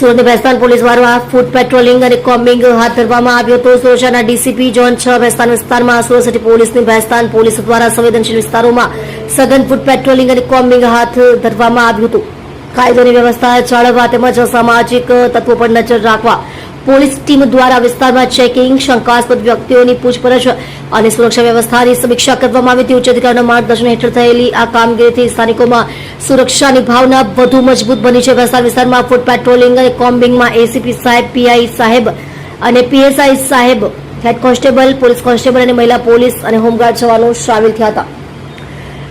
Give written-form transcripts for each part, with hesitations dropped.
Surat Bhestan police દ્વારા food patrolling અને combing હાથ ધરવામાં આવ્યો હતો। સુરક્ષાના ડીસીપી ઝોન 6 ભેસ્તાન વિસ્તારમાં સુરત સિટી પોલીસની ભેસ્તાન પોલીસ દ્વારા સંવેદનશીલ વિસ્તારોમાં સઘન ફૂડ પેટ્રોલિંગ અને કોમ્બિંગ હાથ ધરવામાં આવ્યું હતું। કાયદોની વ્યવસ્થા જાળવવા તેમજ અસામાજિક તત્વો પર નજર રાખવા પોલીસ ટીમ દ્વારા વિસ્તારમાં ચેકિંગ, શંકાસ્પદ વ્યક્તિઓની પૂછપરછ અને સુરક્ષા વ્યવસ્થાની સમીક્ષા કરવામાં આવી હતી। ઉચ્ચ અધિકારીના માર્ગદર્શન હેઠળ થયેલી આ કામગીરીથી સ્થાનિકોમાં સુરક્ષાની ભાવના વધુ મજબૂત બની છે। ભેસ્તાન વિસ્તારમાં ફૂડ પેટ્રોલિંગ અને કોમ્બિંગમાં એસીપી સાહેબ, પીઆઈ સાહેબ અને પીએસઆઈ સાહેબ, હેડ કોન્સ્ટેબલ, પોલીસ કોન્સ્ટેબલ અને મહિલા પોલીસ અને હોમગાર્ડ જવાનો સામેલ થયા હતા।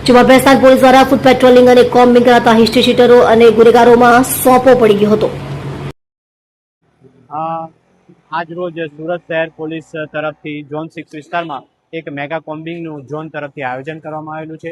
જેમાં ભેસ્તાન પોલીસ દ્વારા ફૂડ પેટ્રોલિંગ અને કોમ્બિંગ કરાતા હિસ્ટ્રી શીટરો અને ગુનેગારોમાં સોંપો પડી ગયો હતો। આજ રોજ સુરત શહેર પોલીસ તરફથી ઝોન 6 વિસ્તારમાં એક મેગા કોમ્બિંગનું ઝોન તરફથી આયોજન કરવામાં આવેલું છે।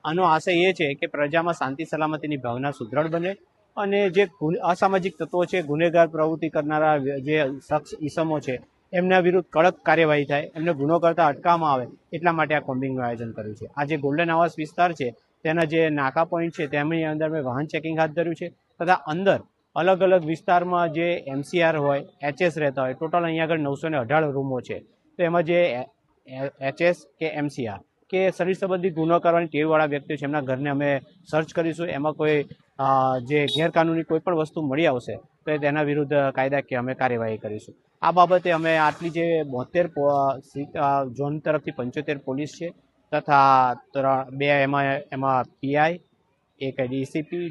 આનો આશય એ છે કે પ્રજામાં શાંતિ સલામતીની ભાવના સુદૃઢ બને અને જે અસામાજિક તત્વો છે, ગુનેગાર પ્રવૃત્તિ કરનારા જે શખ્સ ઈસમો છે, એમના વિરુદ્ધ કડક કાર્યવાહી થાય, એમને ગુનો કરતા અટકાવવામાં આવે, એટલા માટે આ કોમ્બિંગનું આયોજન કર્યું છે। આ જે ગોલ્ડન આવાસ વિસ્તાર છે તેના જે નાકા પોઈન્ટ છે તેમની અંદર મેં વાહન ચેકિંગ હાથ ધર્યું છે તથા અંદર અલગ અલગ વિસ્તારમાં જે એમસીઆર હોય, એચએસ રહેતા હોય, ટોટલ અહીંયા આગળ 918 રૂમો છે। તો એમાં જે એચએસ કે એમસીઆર કે શરીર સંબંધી ગુનો કરવાની ટેવવાળા વ્યક્તિઓ છે એમના ઘરને અમે સર્ચ કરીશું। એમાં કોઈ જે ગેરકાનૂની કોઈ પણ વસ્તુ મળી આવશે તો તેના વિરુદ્ધ કાયદાકીય અમે કાર્યવાહી કરીશું। આ બાબતે અમે આટલી જે 72 ઝોન તરફથી 75 પોલીસ છે તથા બે એમાં પીઆઈ, એક ડીસીપી,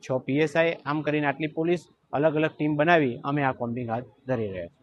6 પીએસઆઈ, આમ કરીને આટલી પોલીસ અલગ અલગ ટીમ બનાવી અમે આ કોમ્બિંગ હાથ ધરી રહ્યા છીએ।